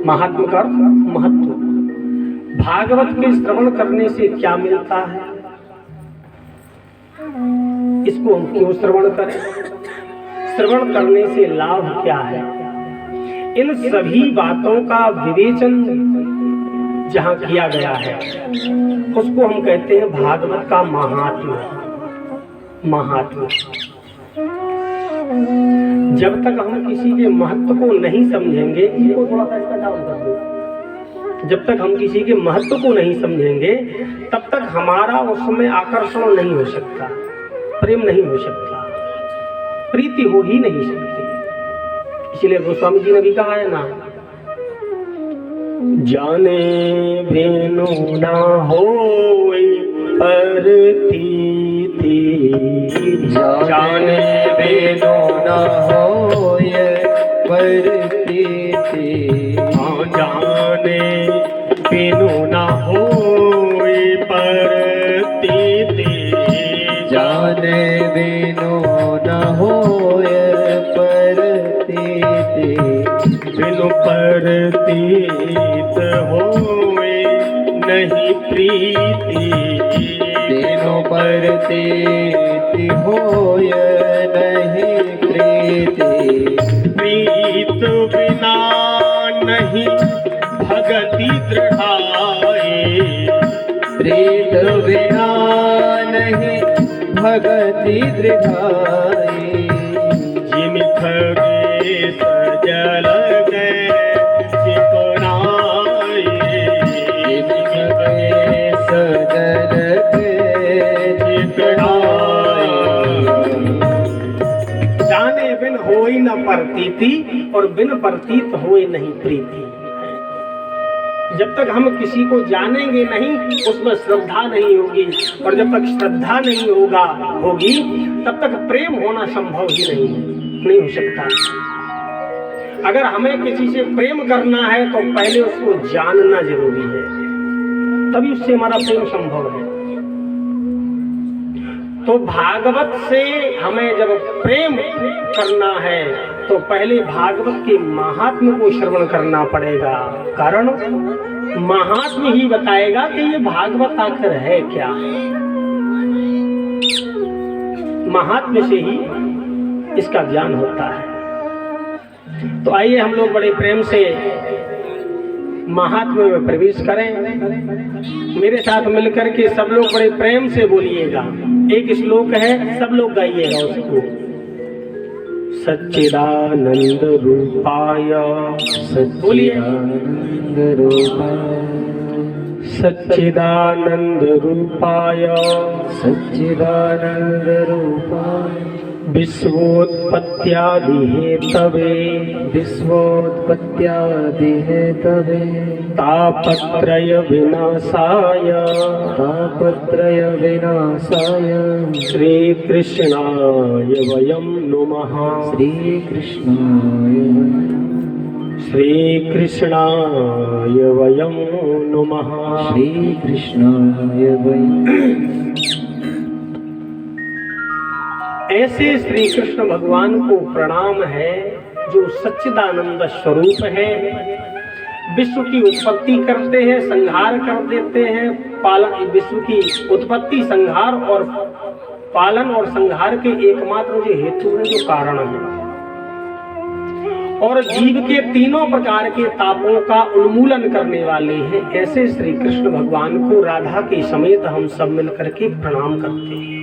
महात्म का महत्व। भागवत के श्रवण करने से क्या मिलता है, इसको हम क्यों श्रवण करें, श्रवण करने से लाभ क्या है, इन सभी बातों का विवेचन जहां किया गया है उसको हम कहते हैं भागवत का महात्म्य। महात्म्य जब तक हम किसी के महत्व को नहीं समझेंगे, इसको थोड़ा सा इसका डाउन कर दो, जब तक हम किसी के महत्व को नहीं समझेंगे तब तक हमारा उसमें आकर्षण नहीं हो सकता, प्रेम नहीं हो सकता, प्रीति हो ही नहीं सकती। इसलिए गोस्वामी जी ने भी कहा है ना, जाने बिनु ना होए परतीति, जाने बिनु न होय परतीति, जाने बिनु ना होए परतीति, जाने बिनु न होय परतीति, बिनु परतीत होए नहीं प्रीति, बिनु परतीति होय नहीं प्रीति, प्रीत बिना नहीं भगति दृढ़ाए, प्रीत बिना नहीं भगति दृढ़ाई, जिमित गे सजल गए चिकनाए, सजल के चिकनाए। जाने बिन होई न परतीति और बिन परतीत होई नहीं प्रीति। जब तक हम किसी को जानेंगे नहीं उसमें श्रद्धा नहीं होगी, और जब तक श्रद्धा नहीं होगी तब तक प्रेम होना संभव ही नहीं हो सकता। अगर हमें किसी से प्रेम करना है तो पहले उसको जानना जरूरी है, तभी उससे हमारा प्रेम संभव है। तो भागवत से हमें जब प्रेम करना है तो पहले भागवत के महात्म्य को श्रवण करना पड़ेगा, कारण महात्म्य ही बताएगा कि ये भागवत आखिर है क्या। महात्म्य से ही इसका ज्ञान होता है। तो आइए हम लोग बड़े प्रेम से महात्म्य में प्रवेश करें। मेरे साथ मिलकर के सब लोग बड़े प्रेम से बोलिएगा। एक श्लोक है, सब लोग गाइएगा उसको। सच्चिदानंद रूपाय, सच्चिदानंद रूपाय, सच्चिदानंद रूपाय, सच्चिदानंद रूपाय, विश्वोत्पत्त्यादि हेतवे, विश्वोत्पत्त्यादि हेतवे, तापत्रय विनाशाय, तापत्रय विनाशाय, श्री कृष्णाय वयं नुमः, श्री कृष्णाय, श्री कृष्णाय वयं नुमः, श्री कृष्णाय वयं। ऐसे श्री कृष्ण भगवान को प्रणाम है जो सच्चिदानंद स्वरूप है, विश्व की उत्पत्ति करते हैं, संहार कर देते हैं, पालन, विश्व की उत्पत्ति, संहार और पालन और संहार के एकमात्र जो हेतु है, जो कारण है, और जीव के तीनों प्रकार के तापों का उन्मूलन करने वाले हैं। ऐसे श्री कृष्ण भगवान को राधा के समेत हम सब मिलकर के प्रणाम करते हैं।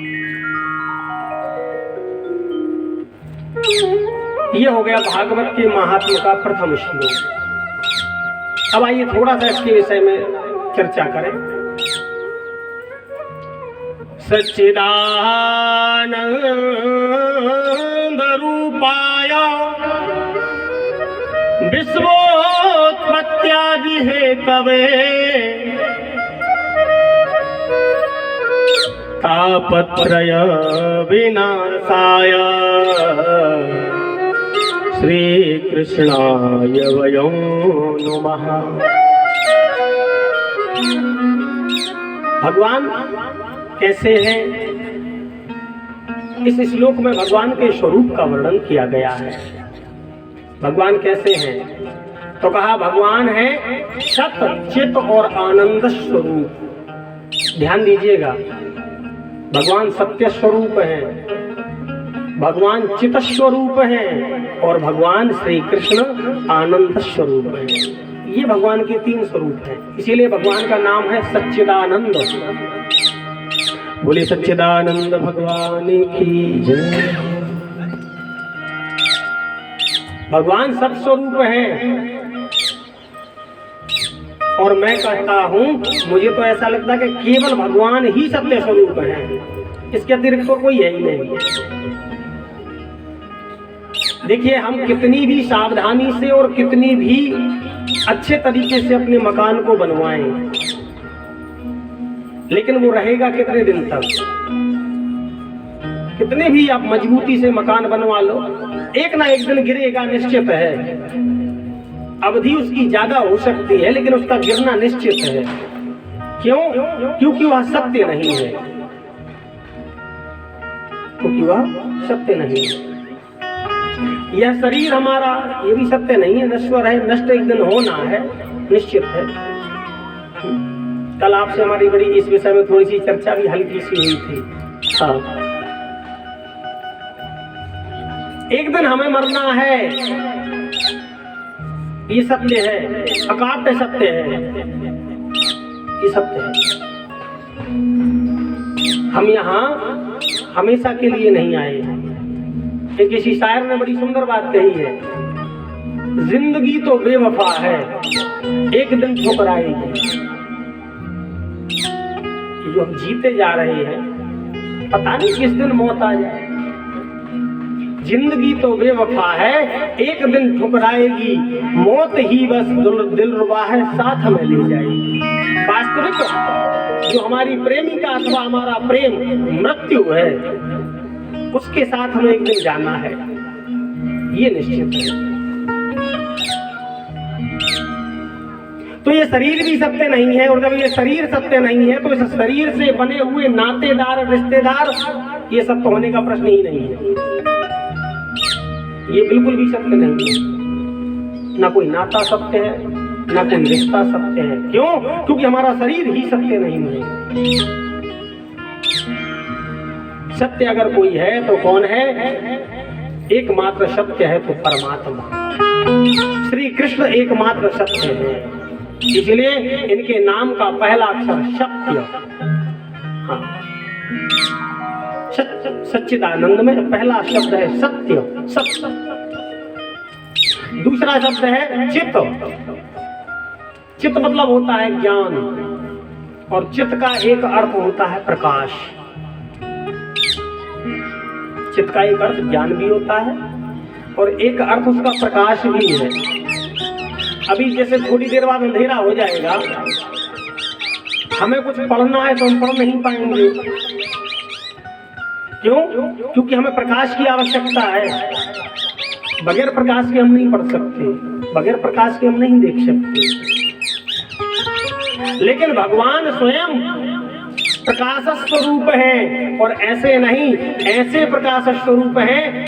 यह हो गया भागवत के महात्म्य का प्रथम श्लोक। अब आइए थोड़ा सा इसके विषय में चर्चा करें। सच्चिदानंद रूपाय विश्वोत्पत्त्यादि हेतवे, तापत्रय विनाशाय, श्री कृष्णाय वयं नुमः। भगवान कैसे हैं, इस श्लोक में भगवान के स्वरूप का वर्णन किया गया है। भगवान कैसे हैं? तो कहा भगवान है सत चित और आनंद स्वरूप। ध्यान दीजिएगा, भगवान सत्य स्वरूप है, भगवान चित स्वरूप है और भगवान श्री कृष्ण आनंद स्वरूप है। ये भगवान के 3 स्वरूप हैं। इसीलिए भगवान का नाम है सच्चिदानंद। बोले सच्चिदानंद भगवान की जय। भगवान सत्स्वरूप है और मैं कहता हूं, मुझे तो ऐसा लगता है कि केवल भगवान ही सत्य स्वरूप है, इसके अतिरिक्त तो कोई है ही नहीं। देखिए, हम कितनी भी सावधानी से और कितनी भी अच्छे तरीके से अपने मकान को बनवाएं, लेकिन वो रहेगा कितने दिन तक? कितने भी आप मजबूती से मकान बनवा लो, एक ना एक दिन गिरेगा, निश्चित है। अवधि उसकी ज्यादा हो सकती है लेकिन उसका गिरना निश्चित है। क्यों? क्योंकि वह सत्य नहीं है, क्योंकि वह सत्य नहीं है। यह शरीर हमारा, ये भी सत्य नहीं है, नश्वर है, नष्ट एक दिन होना है, निश्चित है। कल आपसे हमारी बड़ी इस विषय में थोड़ी सी चर्चा भी हल्की सी हुई थी। हाँ, एक दिन हमें मरना है, ये सत्य है, अकाट्य सत्य है, ये सत्य है। हम यहाँ हमेशा के लिए नहीं आए। एक किसी शायर ने बड़ी सुंदर बात कही है, जिंदगी तो बेवफा है, एक दिन ठुकराएगी। जो हम जीते जा रहे हैं, पता नहीं किस दिन मौत आ जाए। जिंदगी तो बेवफा है, एक दिन ठुकराएगी, मौत ही बस दिलरुबा है, साथ में ले जाएगी। वास्तविक जो हमारी प्रेमिका अथवा हमारा प्रेम मृत्यु है, उसके साथ हमें एक दिन जाना है, ये निश्चित है। तो ये शरीर भी सत्य नहीं है, और जब ये शरीर सत्य नहीं है तो इस शरीर से बने हुए नातेदार, रिश्तेदार, ये सत्य होने का प्रश्न ही नहीं है। ये बिल्कुल भी सत्य नहीं है। ना कोई नाता सत्य है, ना कोई रिश्ता सत्य है। क्यों? क्योंकि हमारा शरीर ही सत्य नहीं है। सत्य अगर कोई है तो कौन है? एकमात्र सत्य है तो परमात्मा श्री कृष्ण एकमात्र सत्य है। इसलिए इनके नाम का पहला अक्षर सत्य। हाँ, सच्चिदानंद में पहला शब्द है सत्य, सत्य। दूसरा शब्द है चित्त। चित्त मतलब होता है ज्ञान, और चित्त का एक अर्थ होता है प्रकाश। चित्त का एक अर्थ ज्ञान भी होता है और एक अर्थ उसका प्रकाश भी है। अभी जैसे थोड़ी देर बाद अंधेरा हो जाएगा, हमें कुछ पढ़ना है तो हम पढ़ नहीं पाएंगे। क्यों? क्योंकि हमें प्रकाश की आवश्यकता है। बगैर प्रकाश के हम नहीं पढ़ सकते, बगैर प्रकाश के हम नहीं देख सकते। लेकिन भगवान स्वयं प्रकाश स्वरूप है, और ऐसे नहीं, ऐसे प्रकाश स्वरूप है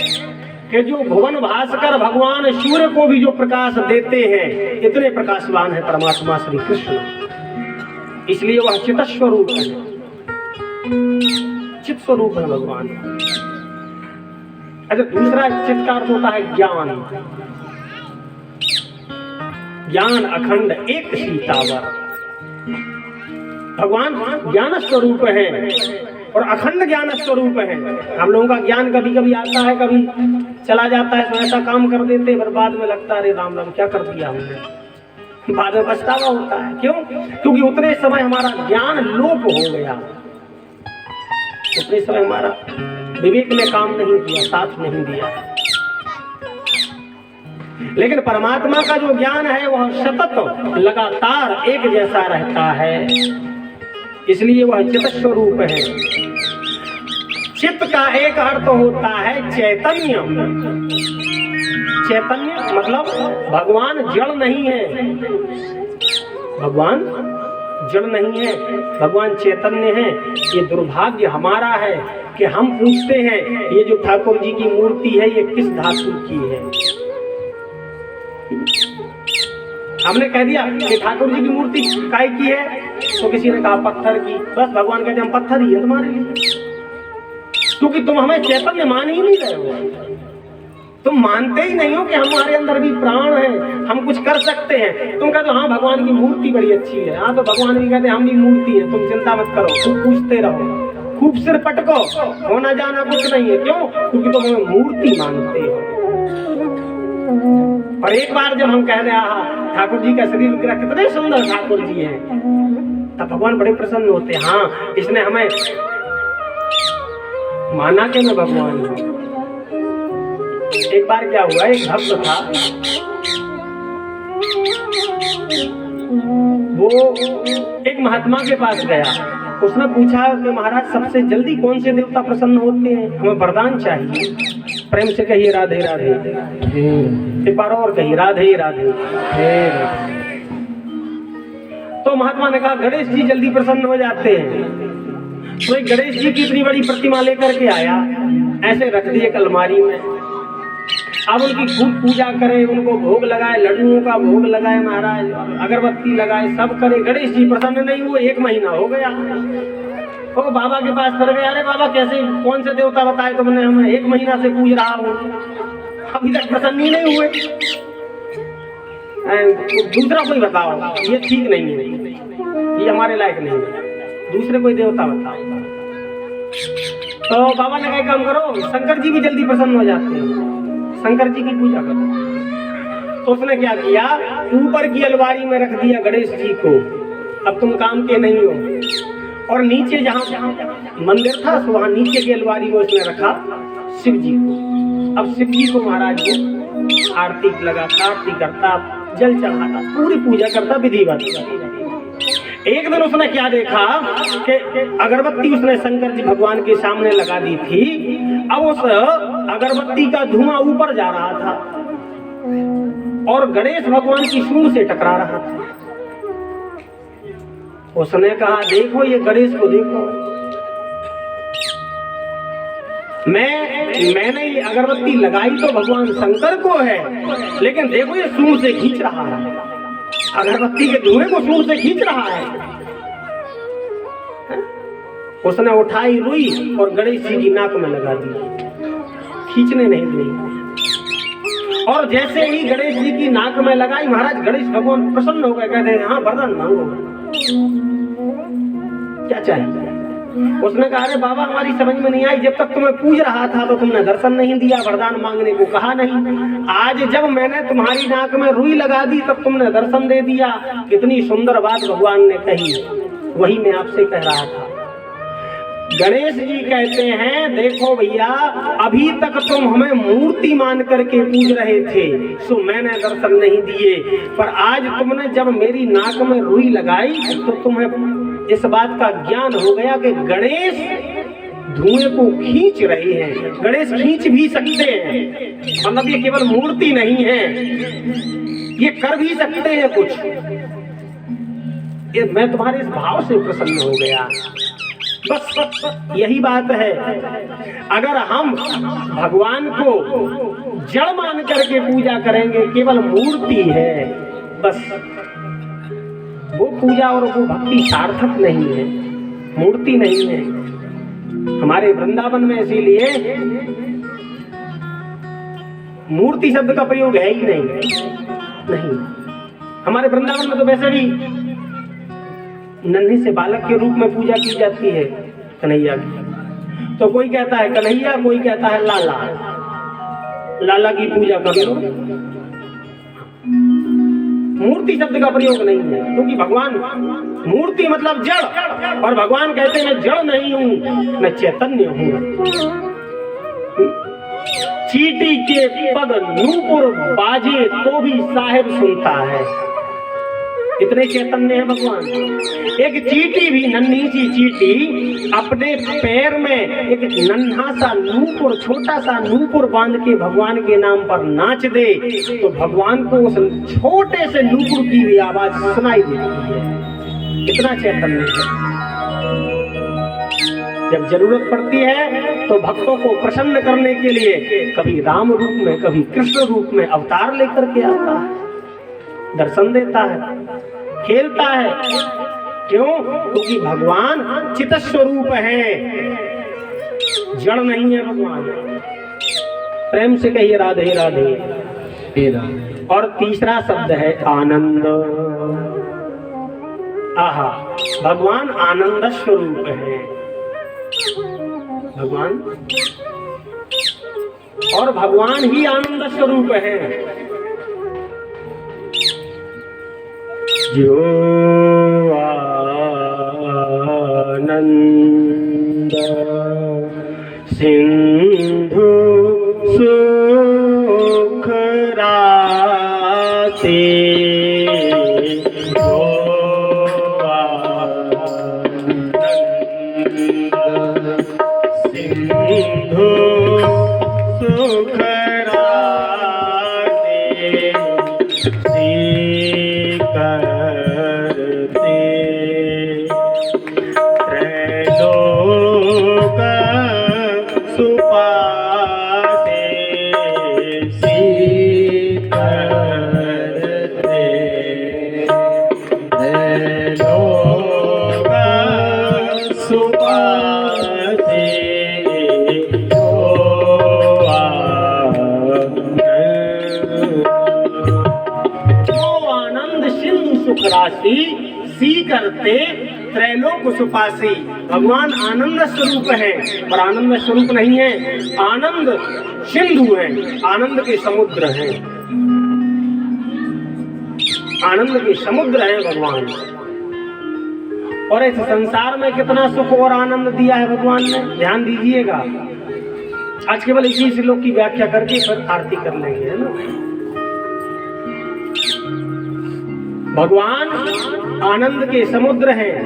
कि जो भुवन भास्कर भगवान सूर्य को भी जो प्रकाश देते हैं, इतने प्रकाशवान है परमात्मा श्री कृष्ण। इसलिए वह चित स्वरूप है, चित स्वरूप है भगवान। अच्छा, दूसरा चित का अर्थ होता है ज्ञान। ज्ञान अखंड एक सीतावर। भगवान ज्ञान स्वरूप है और अखंड ज्ञान स्वरूप है। हम लोगों का ज्ञान कभी कभी आता है, कभी चला जाता है, तो ऐसा काम कर देते हैं, फिर बाद में लगता है अरे राम राम क्या कर दिया हमने, बाद में पछतावा होता है। क्यों? क्योंकि उतने समय हमारा ज्ञान लोप हो गया, उतने समय हमारा विवेक ने काम नहीं किया, साथ नहीं दिया। लेकिन परमात्मा का जो ज्ञान है वह सतत लगातार एक जैसा रहता है, इसलिए वह चित स्वरूप है। चित्त का एक अर्थ होता है चैतन्य। चैतन्य मतलब भगवान जड़ नहीं है, भगवान जड़ नहीं है, भगवान चैतन्य है। ये दुर्भाग्य हमारा है कि हम पूछते हैं ये जो ठाकुर जी की मूर्ति है ये किस धातु की है। हमने कह दिया कि ठाकुर जी की मूर्ति काय की है, तो किसी ने कहा पत्थर की। बस भगवान कहते हम पत्थर ही है तुम्हारे लिए, क्योंकि तुम हमें चैतन्य मान ही नहीं रहे हो। तुम मानते ही नहीं हो कि हमारे अंदर भी प्राण है, हम कुछ कर सकते हैं। तुम कहते हो हाँ भगवान की मूर्ति बड़ी अच्छी है, हाँ तो भगवान भी कहते हैं हम भी मूर्ति है, तुम चिंता मत करो, तुम पूछते रहो, खूब सिर पटको, होना जाना कुछ नहीं है। क्यों? क्योंकि तुम हमें मूर्ति मानते हो। और एक बार जब हम कह रहे हैं ठाकुर जी का शरीर कितने सुंदर ठाकुर जी हैं, तब भगवान बड़े प्रसन्न होते हैं। हाँ इसने हमें माना कि मैं भगवान हूँ। एक बार क्या हुआ, एक भक्त था, वो एक महात्मा के पास गया। उसने पूछा कि महाराज सबसे जल्दी कौन से देवता प्रसन्न होते हैं, हमें वरदान चाहिए। प्रेम से कहिए राधे राधे, एक बार और कहिए राधे राधे। तो महात्मा ने कहा गणेश जी जल्दी प्रसन्न हो जाते हैं। तो एक गणेश जी की इतनी बड़ी प्रतिमा लेकर के आया, ऐसे रख दी एक अलमारी में। अब उनकी खूब पूजा करे, उनको भोग लगाए, लड्डुओं का भोग लगाए महाराज, अगरबत्ती लगाए, सब करे। गणेश जी प्रसन्न नहीं हुए, 1 महीना हो गया। तो बाबा के पास फिर गए, अरे बाबा कैसे, कौन से देवता बताए तुमने, हमें 1 महीना से पूज रहा हूँ, अभी तक प्रसन्न ही नहीं हुए। दूसरा कोई बताओ, ये ठीक नहीं है, ये हमारे लायक नहीं है, दूसरे कोई देवता बताओ। तो बाबा ने कहा काम करो, शंकर जी भी जल्दी प्रसन्न हो जाते हैं, शंकर जी की पूजा करो। तो उसने क्या किया, ऊपर की अलमारी में रख दिया गणेश जी को, अब तुम काम के नहीं हो। और नीचे जहाँ मंदिर था वहां नीचे की अलमारी में उसने रखा शिव जी को। अब शिव जी को महाराज को आरती लगाता, आरती करता, जल चढ़ाता, पूरी पूजा करता विधिवत। एक दिन उसने क्या देखा कि अगरबत्ती उसने शंकर जी भगवान के सामने लगा दी थी। अब उस अगरबत्ती का धुआं ऊपर जा रहा था और गणेश भगवान की सूंड से टकरा रहा था। उसने कहा देखो ये गणेश को देखो, मैंने ये अगरबत्ती लगाई तो भगवान शंकर को है, लेकिन देखो ये सूंड से खींच रहा है, अगरबत्ती के धुएं को सूंड से खींच रहा है। उसने उठाई रुई और गणेश जी की नाक में लगा दी, खींचने नहीं दी। और जैसे ही गणेश जी की नाक में लगाई महाराज गणेश भगवान प्रसन्न हो गए, कहते हैं हाँ वरदान मांगो, क्या चाहिए। उसने कहा अरे बाबा हमारी समझ में नहीं आई, जब तक तुम्हें पूज रहा था तो तुमने दर्शन नहीं दिया, वरदान मांगने को कहा नहीं, आज जब मैंने तुम्हारी नाक में रुई लगा दी तब तुमने दर्शन दे दिया। कितनी सुंदर बात भगवान ने कही, वही मैं आपसे कह रहा था। गणेश जी कहते हैं देखो भैया अभी तक तुम हमें मूर्ति मान करके पूज रहे थे, सो मैंने दर्शन नहीं दिए, पर आज तुमने जब मेरी नाक में रुई लगाई तो तुम्हें इस बात का ज्ञान हो गया कि गणेश धुएं को खींच रहे हैं, गणेश खींच भी सकते हैं, मतलब ये केवल मूर्ति नहीं है, ये कर भी सकते हैं कुछ। ये मैं तुम्हारे इस भाव से प्रसन्न हो गया, बस यही बात है। अगर हम भगवान को जड़ मान करके पूजा करेंगे, केवल मूर्ति है, बस वो पूजा और वो भक्ति सार्थक नहीं है, मूर्ति नहीं है। हमारे वृंदावन में इसीलिए मूर्ति शब्द का प्रयोग है ही नहीं। हमारे वृंदावन में तो वैसे भी नन्हे से बालक के रूप में पूजा की जाती है कन्हैया की। तो कोई कहता है कन्हैया, कोई कहता है लाला, लाला की पूजा कर लो। मूर्ति शब्द का प्रयोग नहीं है, क्योंकि भगवान मूर्ति मतलब जड़, और भगवान कहते हैं मैं जड़ नहीं हूं, मैं चैतन्य हूं। चींटी के पग नूपुर बाजे तो भी साहिब सुनता है, इतने चैतन्य है भगवान। एक चींटी भी, नन्ही सी चींटी अपने पैर में एक नन्हा सा नूपुर, छोटा सा नूपुर बांध के भगवान के नाम पर नाच दे तो भगवान को उस छोटे से नूपुर की भी आवाज सुनाई देती है, इतना चैतन्य है। जब जरूरत पड़ती है तो भक्तों को प्रसन्न करने के लिए कभी राम रूप में, कभी कृष्ण रूप में अवतार लेकर के आता है। दर्शन देता है, खेलता है। क्यों? क्योंकि भगवान चित स्वरूप है, जड़ नहीं है भगवान। प्रेम से कहिए राधे राधे। और तीसरा शब्द है आनंद। आहा, भगवान आनंद स्वरूप है भगवान, और भगवान ही आनंद स्वरूप है। जो आनंद सिंधु सुख राशि, जो आनंद सिंधु सुख राशि करते त्रैलोक सुपाते करते त्रैलोक सुपाते सुख राशि सी करते त्रैलोक सुपासी। भगवान आनंद स्वरूप है, और आनंद स्वरूप नहीं है, आनंद सिंधु है, आनंद के समुद्र हैं, आनंद के समुद्र है भगवान। और इस संसार में कितना सुख और आनंद दिया है भगवान ने, ध्यान दीजिएगा। आज केवल इसी श्लोक की व्याख्या करके फिर आरती कर लेंगे, है ना। भगवान आनंद के समुद्र हैं,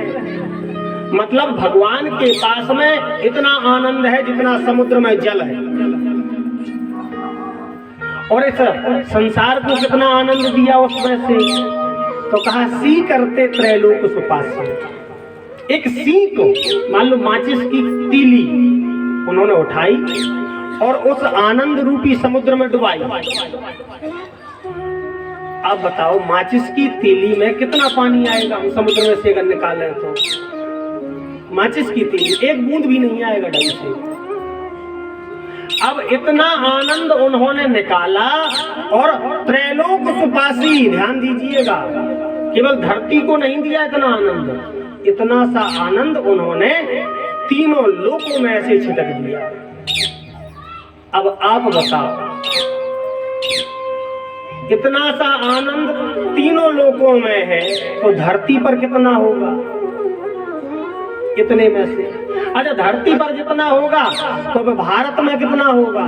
मतलब भगवान के पास में इतना आनंद है जितना समुद्र में जल है। और इस संसार को कितना आनंद दिया उसमें से, तो कहा सी करते त्रैलोक सुपासी। एक सी को मान लो माचिस की तीली उन्होंने उठाई और उस आनंद रूपी समुद्र में डुबाई। अब बताओ माचिस की तीली में कितना पानी आएगा, हम समुद्र में से अगर निकालें तो माचिस की तीली एक बूंद भी नहीं आएगा ढंग से। अब इतना आनंद उन्होंने निकाला, और त्रैलोक सुपासी, ध्यान दीजिएगा, केवल धरती को नहीं दिया इतना आनंद, इतना सा आनंद उन्होंने तीनों लोकों में ऐसे छिटक दिया। अब आप बताओ, इतना सा आनंद तीनों लोकों में है तो धरती पर कितना होगा इतने में से। अच्छा, धरती पर जितना होगा तो भारत में कितना होगा,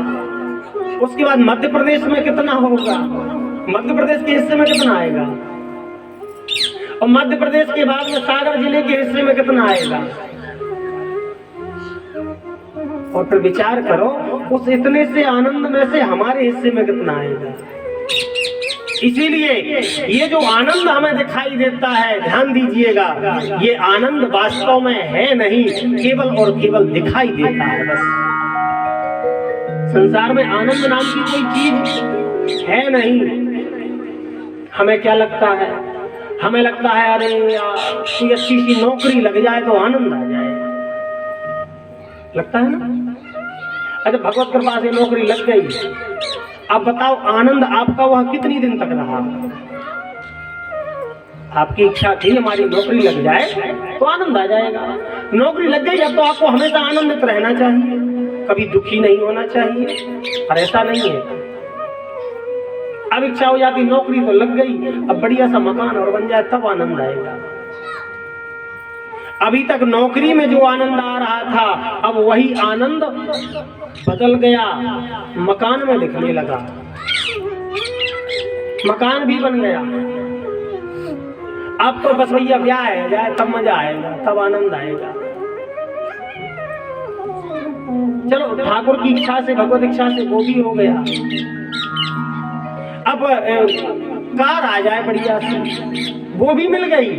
उसके बाद मध्य प्रदेश में कितना होगा, मध्य प्रदेश के हिस्से में कितना आएगा, और मध्य प्रदेश के बाद में सागर जिले के हिस्से में कितना आएगा। और फिर विचार करो उस इतने से आनंद में से हमारे हिस्से में कितना आएगा। इसीलिए ये जो आनंद हमें दिखाई देता है, ध्यान दीजिएगा, ये आनंद वास्तव में है नहीं, केवल और केवल दिखाई देता है बस। संसार में आनंद नाम की कोई चीज है नहीं। हमें क्या लगता है, हमें लगता है अरे कोई अच्छी सी नौकरी लग जाए तो आनंद आ जाए, लगता है ना। अच्छा, भगवत कृपा से नौकरी लग गई, अब बताओ आनंद आपका वह कितनी दिन तक रहा। आपकी इच्छा थी हमारी नौकरी लग जाए तो आनंद आ जाएगा, नौकरी लग गई, अब तो आपको हमेशा आनंदित रहना चाहिए, कभी दुखी नहीं होना चाहिए, पर ऐसा नहीं है। अब इच्छा हो जाती नौकरी तो लग गई, अब बढ़िया सा मकान और बन जाए तब आनंद आएगा। अभी तक नौकरी में जो आनंद आ रहा था, अब वही आनंद बदल गया, मकान में दिखने लगा, मकान भी बन गया। अब तो बस भैया ब्याह है जाए तब मजा आएगा, तब आनंद आएगा। चलो ठाकुर की इच्छा से, भगवत इच्छा से वो भी हो गया। अब कार आ जाए बढ़िया सी, वो भी मिल गई।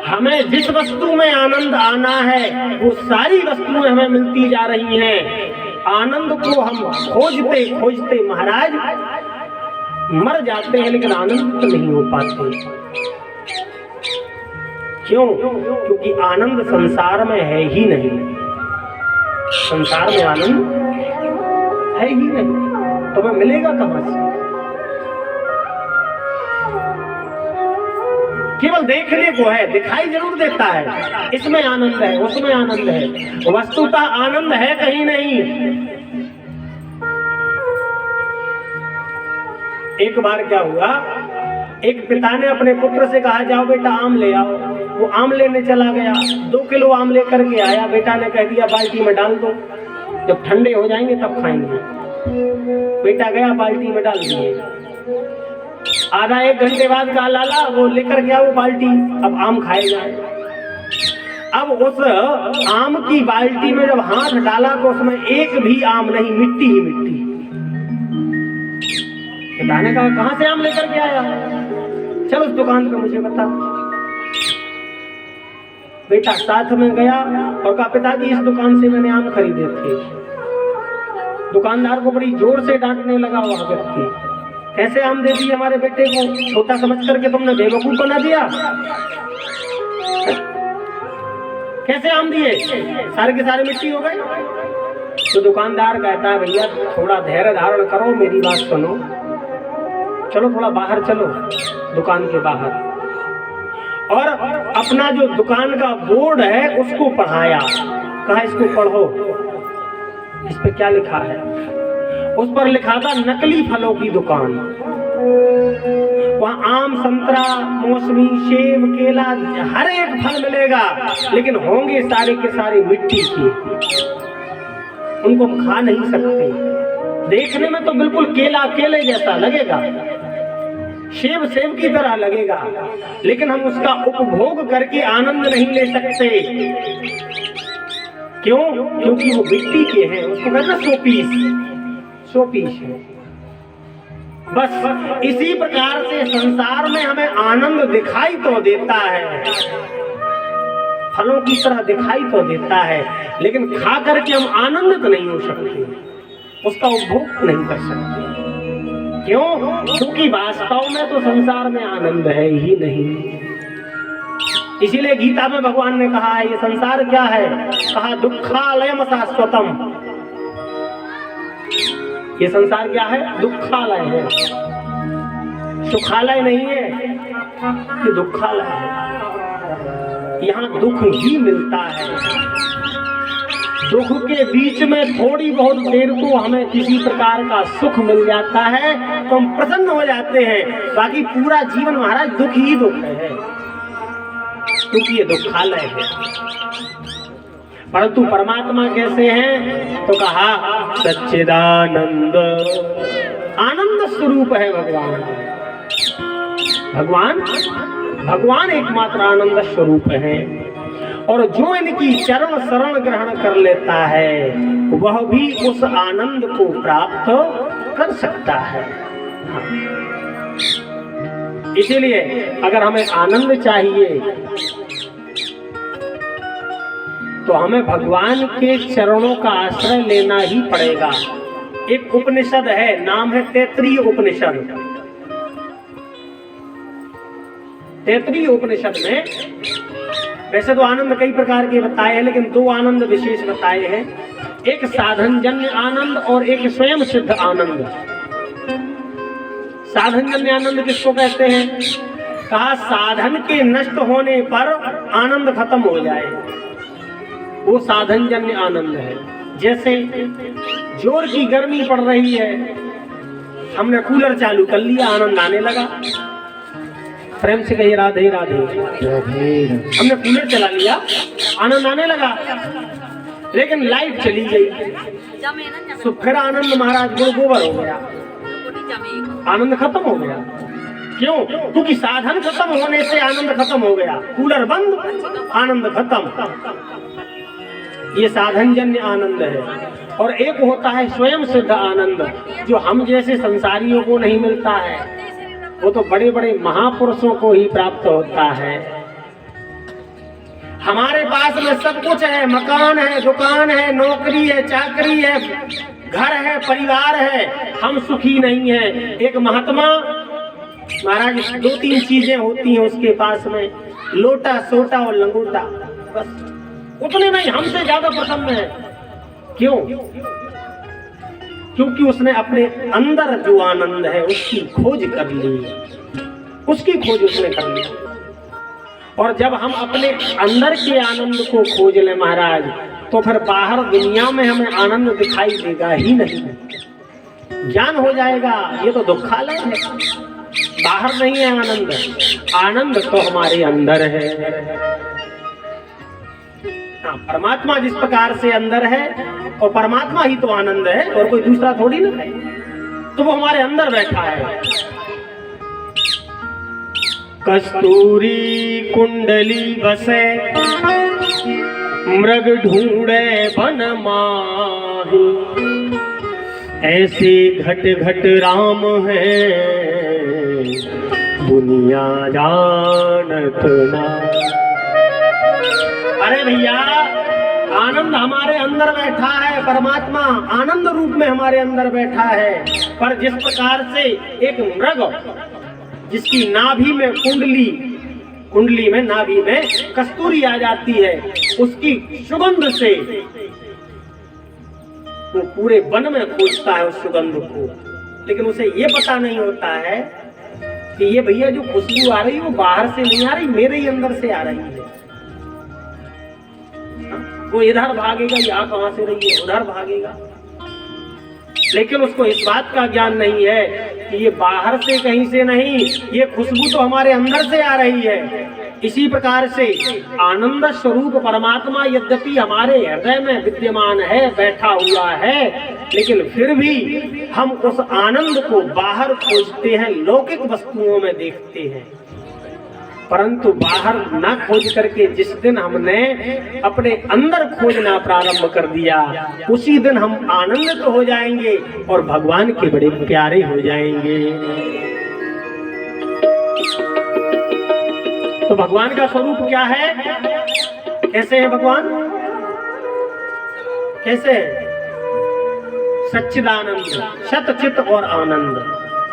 हमें जिस वस्तु में आनंद आना है वो सारी वस्तुएं हमें मिलती जा रही हैं। आनंद को हम खोजते खोजते महाराज मर जाते हैं लेकिन आनंदित नहीं हो पाते। क्यों? क्योंकि आनंद संसार में है ही नहीं। संसार में आनंद है ही नहीं, तो मैं मिलेगा कहां से? केवल देखने को है, दिखाई जरूर देता है, इसमें आनंद है, उसमें आनंद है, वस्तुतः आनंद है कहीं नहीं। एक बार क्या हुआ, एक पिता ने अपने पुत्र से कहा जाओ बेटा आम ले आओ। वो आम लेने चला गया, 2 किलो आम लेकर के आया। बेटा ने कह दिया बाल्टी में डाल दो, जब ठंडे हो जाएंगे तब खाएंगे। बेटा गया बाल्टी में डाल दिए। आधा 1 घंटे बाद कहा लाला वो लेकर गया वो बाल्टी, अब आम खाए जाए। अब उस आम की बाल्टी में जब हाथ डाला तो उसमें एक भी आम नहीं, मिट्टी ही मिट्टी। पिता ने कहा कहां से आम लेकर के आया? चल उस दुकान पे मुझे बता। बेटा साथ में गया और कहा पिताजी इस दुकान से मैंने आम खरीदे थे। दुकानदार को बड़ी जोर से डांटने लगा वहां व्यक्ति, कैसे आम दे दिए हमारे बेटे को, छोटा समझ करके तुमने बेवकूफ बना दिया, कैसे आम दिए, सारे के सारे मिट्टी हो गए। तो दुकानदार कहता है भैया थोड़ा धैर्य धारण करो, मेरी बात सुनो, चलो थोड़ा बाहर चलो, दुकान के बाहर। और अपना जो दुकान का बोर्ड है उसको पढ़ाया, कहा इसको पढ़ो, इस पे क्या लिखा है। उस पर लिखा था नकली फलों की दुकान। वहाँ आम, संतरा, मौसमी, सेब, केला हर एक फल मिलेगा, लेकिन होंगे सारे के सारे मिट्टी के, उनको हम खा नहीं सकते। देखने में तो बिल्कुल केला केले जैसा लगेगा, सेब सेब की तरह लगेगा, लेकिन हम उसका उपभोग करके आनंद नहीं ले सकते। क्यों? क्योंकि वो मिट्टी के हैं, उसको कहते हैं शोपीस है। बस इसी प्रकार से संसार में हमें आनंद दिखाई तो देता है, फलों की तरह दिखाई तो देता है, लेकिन खा करके हम आनंदित नहीं हो सकते, उसका उपभोग नहीं कर सकते। क्यों? क्योंकि वास्तव में तो संसार में आनंद है ही नहीं। इसीलिए गीता में भगवान ने कहा है ये संसार क्या है, कहा दुखालयम शाश्वतम। ये संसार क्या है? दुखालय है, सुखालय नहीं है, ये दुखालय है। यहाँ दुख ही मिलता है। दुख के बीच में थोड़ी बहुत देर को हमें किसी प्रकार का सुख मिल जाता है तो हम प्रसन्न हो जाते हैं, बाकी पूरा जीवन महाराज दुख ही दुख है, क्योंकि ये दुखालय है। परंतु परमात्मा कैसे हैं? तो कहा सच्चिदानंद, आनंद स्वरूप है भगवान। भगवान एकमात्र आनंद स्वरूप है, और जो इनकी चरण शरण ग्रहण कर लेता है वह भी उस आनंद को प्राप्त कर सकता है। इसीलिए अगर हमें आनंद चाहिए तो हमें भगवान के चरणों का आश्रय लेना ही पड़ेगा। एक उपनिषद है, नाम है तैत्तिरीय उपनिषद। तैत्तिरीय उपनिषद में वैसे तो आनंद कई प्रकार के बताए हैं, लेकिन 2 आनंद विशेष बताए हैं, एक साधनजन्य आनंद और एक स्वयं सिद्ध आनंद। साधनजन्य आनंद किसको कहते हैं? कहा साधन के नष्ट होने पर आनंद खत्म हो जाए, वो साधनजन्य आनंद है। जैसे जोर की गर्मी पड़ रही है, हमने कूलर चालू कर लिया, आनंद आने लगा। प्रेम से कहिए राधे राधे। हमने कूलर चला लिया, आनंद आने लगा, लेकिन लाइट चली गई तो फिर आनंद महाराज गोबर हो गया, आनंद खत्म हो गया। क्यों? क्योंकि साधन खत्म होने से आनंद खत्म हो गया। कूलर बंद, आनंद खत्म। ये साधनजन्य आनंद है। और एक होता है स्वयं सिद्ध आनंद, जो हम जैसे संसारियों को नहीं मिलता है, वो तो बड़े बड़े महापुरुषों को ही प्राप्त होता है। हमारे पास में सब कुछ है, मकान है, दुकान है, नौकरी है, चाकरी है, घर है, परिवार है, हम सुखी नहीं हैं। एक महात्मा महाराज 2-3 चीजें होती हैं उसके पास में, लोटा, सोटा और लंगोटा, बस उतने नहीं, हमसे ज्यादा पसंद है। क्यों? क्योंकि उसने अपने अंदर जो आनंद है उसकी खोज कर ली, उसकी खोज उसने कर ली। और जब हम अपने अंदर के आनंद को खोज लें महाराज, तो फिर बाहर दुनिया में हमें आनंद दिखाई देगा ही नहीं, ज्ञान हो जाएगा ये तो दुखालय है। बाहर नहीं है आनंद, आनंद तो हमारे अंदर है। हाँ, परमात्मा जिस प्रकार से अंदर है, और परमात्मा ही तो आनंद है, और कोई दूसरा थोड़ी ना है, तो वो हमारे अंदर बैठा है। कस्तूरी कुंडली बसे, मृग ढूंढे वन माही, ऐसे घट घट राम है, दुनिया जानत ना। अरे भैया, आनंद हमारे अंदर बैठा है, परमात्मा आनंद रूप में हमारे अंदर बैठा है। पर जिस प्रकार से एक मृग जिसकी नाभि में कुंडली में नाभि में कस्तूरी आ जाती है, उसकी सुगंध से वो पूरे वन में खोजता है उस सुगंध को, लेकिन उसे ये पता नहीं होता है कि ये भैया जो खुशबू आ रही है वो बाहर से नहीं आ रही, मेरे ही अंदर से आ रही है। वो इधर भागेगा, यहाँ कहां से रही है, उधर भागेगा, लेकिन उसको इस बात का ज्ञान नहीं है कि ये बाहर से कहीं से नहीं, ये खुशबू तो हमारे अंदर से आ रही है। इसी प्रकार से आनंद स्वरूप परमात्मा यद्यपि हमारे हृदय में विद्यमान है, बैठा हुआ है, लेकिन फिर भी हम उस आनंद को बाहर खोजते हैं, लौकिक वस्तुओं में देखते हैं। परंतु बाहर ना खोज करके जिस दिन हमने अपने अंदर खोजना प्रारंभ कर दिया, उसी दिन हम आनंदित हो जाएंगे और भगवान के बड़े प्यारे हो जाएंगे। तो भगवान का स्वरूप क्या है? कैसे है भगवान? कैसे है? सच्चिदानंद, सत चित और आनंद,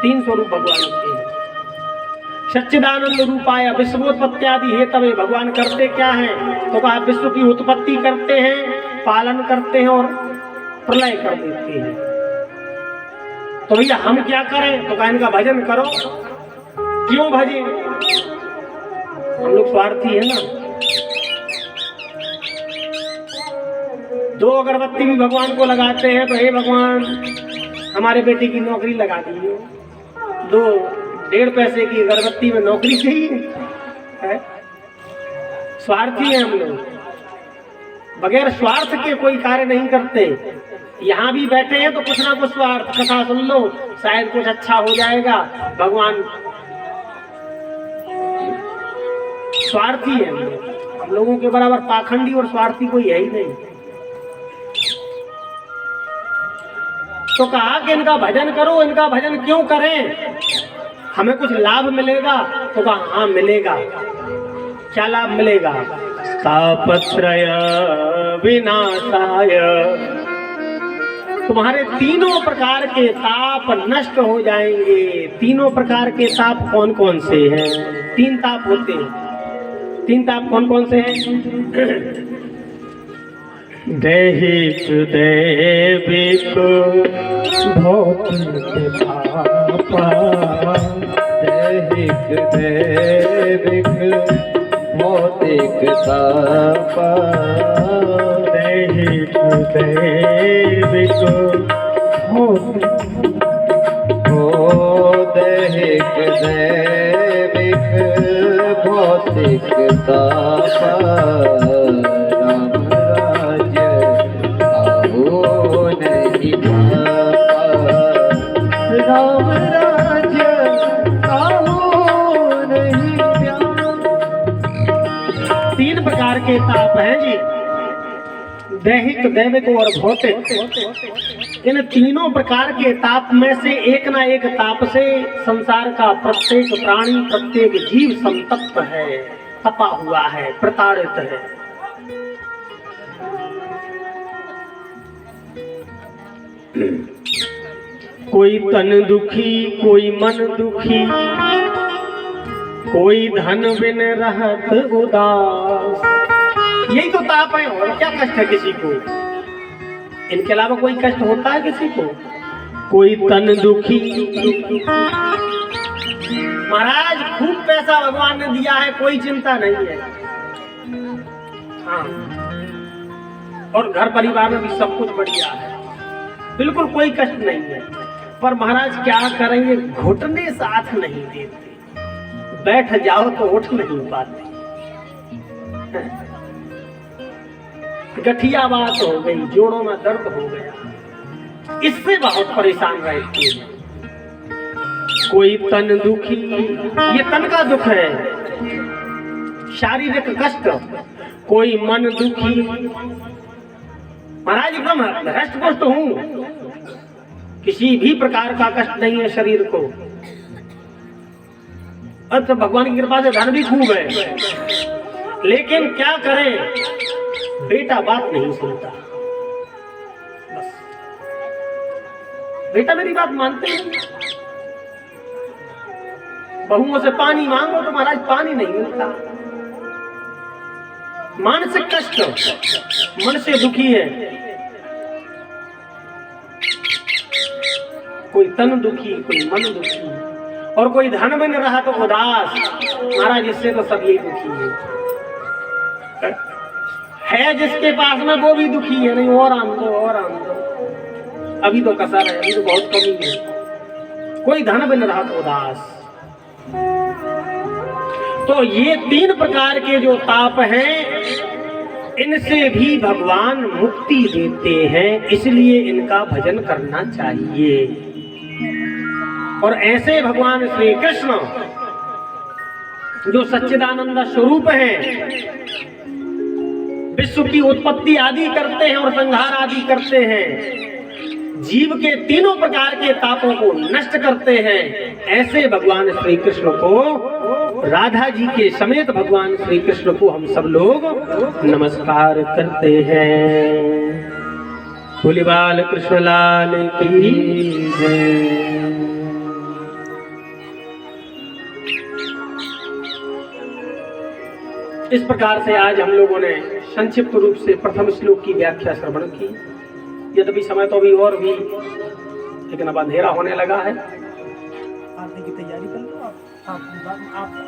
3 स्वरूप भगवान के हैं। सच्चिदानंद रूपाय विश्वोत्पत्त्यादि हेतवे, भगवान करते क्या हैं? तो कहा विश्व की उत्पत्ति करते हैं, पालन करते हैं और प्रलय कर देते हैं। तो भैया हम क्या करें? तो कहा इनका भजन करो। क्यों भजे? हम लोग स्वार्थी है ना। 2 अगरबत्ती भी भगवान को लगाते हैं तो हे भगवान हमारे बेटे की नौकरी लगा दीजिए। 2-1.5 पैसे की अगरबत्ती में नौकरी चाहिए है? स्वार्थी है हम लोग, बगैर स्वार्थ के कोई कार्य नहीं करते। यहाँ भी बैठे हैं तो कुछ ना कुछ स्वार्थ, कथा सुन लो शायद कुछ अच्छा हो जाएगा। भगवान स्वार्थी है, हम लोगों के बराबर पाखंडी और स्वार्थी कोई है ही नहीं। तो कहा कि इनका भजन करो। इनका भजन क्यों करें? हमें कुछ लाभ मिलेगा? तो कहा हाँ मिलेगा। क्या लाभ मिलेगा? तापत्रय विनाशाय, तुम्हारे 3 प्रकार के ताप नष्ट हो जाएंगे। 3 प्रकार के ताप कौन कौन से हैं? 3 ताप होते हैं। 3 ताप कौन कौन से हैं? दैहिक दैविक भौतिक ताप, दैहिक दैविक भौतिक ताप, दैहिक दैविक दैहिक दैविक भौतिक ताप, राम राज्य आओ नहीं पापा, राम राज्य आओ नहीं प्यार। 3 प्रकार के ताप हैं जी, दैहिक दैविक और भौतिक। इन 3 प्रकार के ताप में से एक ना एक ताप से संसार का प्रत्येक प्राणी, प्रत्येक जीव संतप्त है, तपा हुआ है, प्रताड़ित है। कोई तन दुखी कोई मन दुखी, कोई धन बिन रहत उदास। यही तो ताप है, और क्या कष्ट है किसी को? इनके अलावा कोई कष्ट होता है किसी को? कोई तन दुखी। महाराज खूब पैसा भगवान ने दिया है, कोई चिंता नहीं है। हाँ, और घर परिवार में भी सब कुछ बढ़िया है, बिल्कुल कोई कष्ट नहीं है। पर महाराज क्या करेंगे, घुटने साथ नहीं देते, बैठ जाओ तो उठ नहीं पाते। गठिया बात हो गई, जोड़ों में दर्द हो गया, इससे बहुत परेशान रहते हैं। कोई तन दुखी, ये तन का दुख है, शारीरिक कष्ट। कोई मन दुखी। महाराज एकदम हष्ट पुष्ट हूं, किसी भी प्रकार का कष्ट नहीं है शरीर को। तो भगवान की कृपा से धन भी खूब है, लेकिन क्या करें, बेटा बात नहीं सुनता। बस बेटा मेरी बात मानते नहीं। बहुओं से पानी मांगो तो महाराज पानी नहीं मिलता। मानसिक कष्ट, मन से दुखी है। कोई तन दुखी, कोई मन दुखी, और कोई धन में न रहा तो उदास। महाराज इससे तो सब यही दुखी है जिसके पास में वो भी दुखी है। नहीं, और आन दो, और आन दो, अभी तो कसर है, अभी तो बहुत कमी है। कोई धन में न रहा तो उदास। तो ये तीन प्रकार के जो ताप हैं, इनसे भी भगवान मुक्ति देते हैं, इसलिए इनका भजन करना चाहिए। और ऐसे भगवान श्री कृष्ण जो सच्चिदानंद स्वरूप हैं, विश्व की उत्पत्ति आदि करते हैं और संहार आदि करते हैं, जीव के तीनों प्रकार के तापों को नष्ट करते हैं, ऐसे भगवान श्री कृष्ण को, राधा जी के समेत भगवान श्री कृष्ण को हम सब लोग नमस्कार करते हैं। बोले बाल कृष्ण लाल की जय। इस प्रकार से आज हम लोगों ने संक्षिप्त रूप से प्रथम श्लोक की व्याख्या श्रवण की। यद्यपि समय तो अभी और भी, लेकिन अब अंधेरा होने लगा है। आरती की तैयारी कर लो आप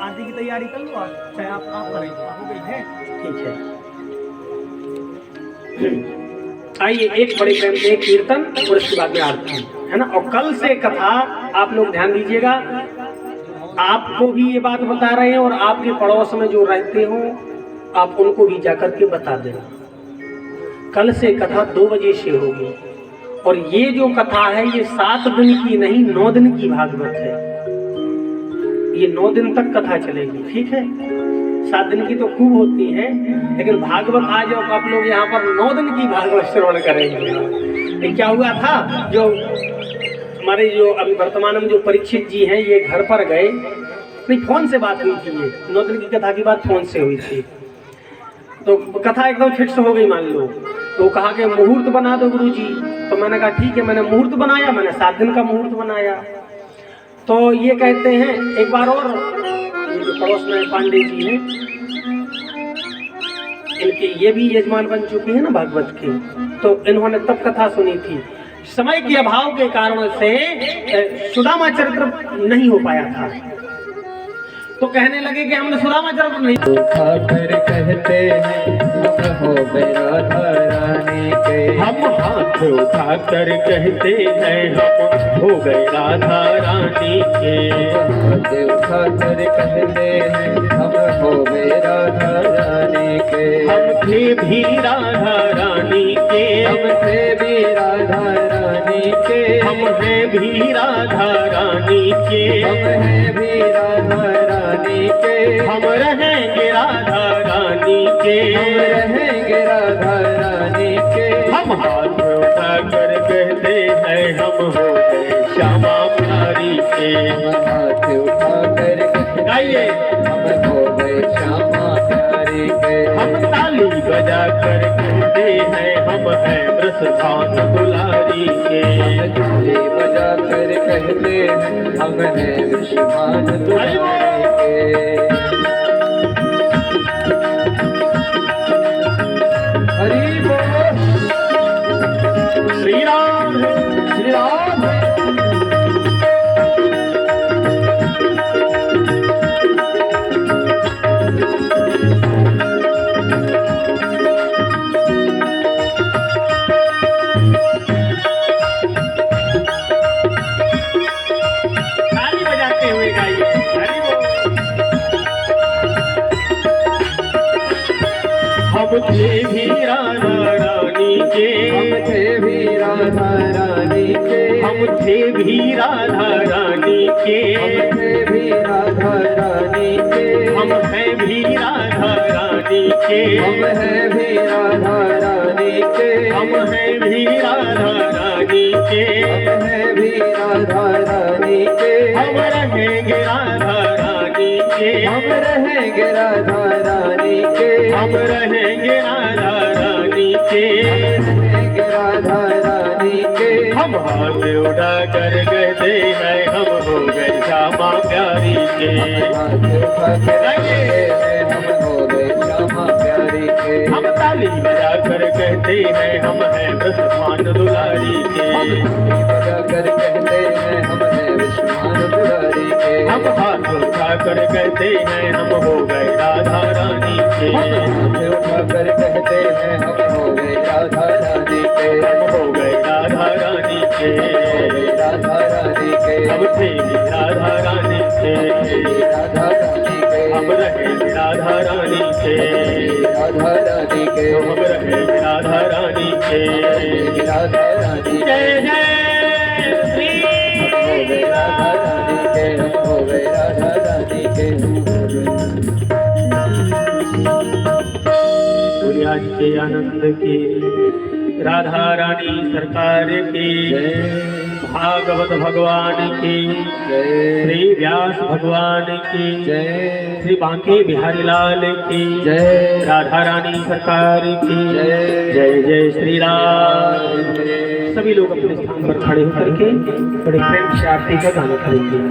आरती की तैयारी कर लो चाहे आप हो गई है। ठीक है, आइए एक बड़े प्रेम से कीर्तन और इसके बाद में आरती है ना। और कल से कथा आप लोग ध्यान दीजिएगा, आपको भी ये बात बता रहे हैं और आपके पड़ोस में जो रहते हो आप उनको भी जाकर के बता देना। कल से कथा 2 बजे से होगी, और ये जो कथा है ये 7 दिन की नहीं 9 दिन की भागवत है। ये 9 दिन तक कथा चलेगी, ठीक है। 7 दिन की तो खूब होती है, लेकिन भागवत आज आप लोग यहाँ पर 9 दिन की भागवत श्रवण करेंगे। क्या हुआ था, जो हमारे जो अभी वर्तमान में जो परीक्षित जी हैं, ये घर पर गए, नहीं फोन से बात हुई थी, ये 9 दिन की कथा की बात फोन से हुई थी, तो कथा एकदम फिक्स हो गई मान लो। तो कहा कि मुहूर्त बना दो गुरुजी, तो मैंने कहा ठीक है, मैंने मुहूर्त बनाया, मैंने 7 दिन का मुहूर्त बनाया। तो ये कहते हैं एक बार और, ये जो पड़ोस में पांडे जी हैं, इनके ये भी यजमान बन चुकी है ना भागवत की, तो इन्होंने तब कथा सुनी थी। समय के अभाव के कारण से सुदामा चरित्र नहीं हो पाया था, तो कहने लगे कि हमने सुदामा चरित्र नहीं। ठाकर कहते हैं हो गए राधा रानी के, हम हाथ उठाकर कहते हैं हम हो गए राधा रानी के। हाथ उठाकर कहते हैं हम हो गए राधा रानी के। हम थे भी राधा रानी के, हम थे भी राधा रानी के, हम हैं भी राधा रानी के, हम हैं भी राधा रानी के, हम रहेंगे राधा रानी के, हम रहेंगे राधा रानी के। हम हाथ उठाकर कहते हैं हम हो गए श्यामा प्यारी के। हम हाथ उठाकर कहते गाइए, हम हो गए श्यामा प्यारी के। हम ताली बजाकर कहते हैं हम हैं वृषभानु दुलारी के। ताली बजा कर कहते हैं हम हैं वृषभानु दुलारी के। हरि बोल श्री राम श्री राम। ताली बजाते हुए गाइए हरि बोल। हम थे भी राधा रानी के, हम थे भी राधा रानी के, हम थे भी राधा रानी के, हम थे भी राधा रानी के, हम हैं भी राधा रानी के, हम हैं भी राधा रानी के, हम हैं भी राधा रानी के, हम हैं भी राधा रानी के, हम रहेंगे राधा रानी के, हम रहेंगे राधा रानी के, हम रहेंगे राधा रानी के। हम रहेंगे राधा रानी के। हम हाथ उठा कर कहते हैं हम हो गए श्यामा प्यारी के। हाथ उठा के कहते हैं हम हो गए श्यामा प्यारी के। हम ताली बजा कर कहते हैं हम हैं वृषभानु दुलारी के। बजा कर कहते हैं हम हैं वृषभानु दुलारी के। हम हाथ उठा कर कहते हैं हम हो गए राधा रानी के। हाथ उठा कर कहते हैं हम हो गए राधा रानी के। हम हो गए राधा रानी के, हो गए राधा रानी के। हम थे भी राधा रानी के, राधा रानी के। हम रहे राधा रानी के, राधा रानी के। तो हम रहे राधा रानी के। राधा रानी के। जय जय श्री हो गए राधा रानी के। हम हो गए राधा रानी के। हम हो गए। सूर्याज के आनंद की, राधा रानी सरकार की, जय भागवत भगवान की, जय श्री व्यास भगवान की, जय श्री बांके बिहारी लाल की, जय राधा रानी सरकार की, जय जय जय श्री राम। सभी लोग अपने स्थान पर खड़े होकर के बड़े प्रेम से आरती का गाना करेंगे।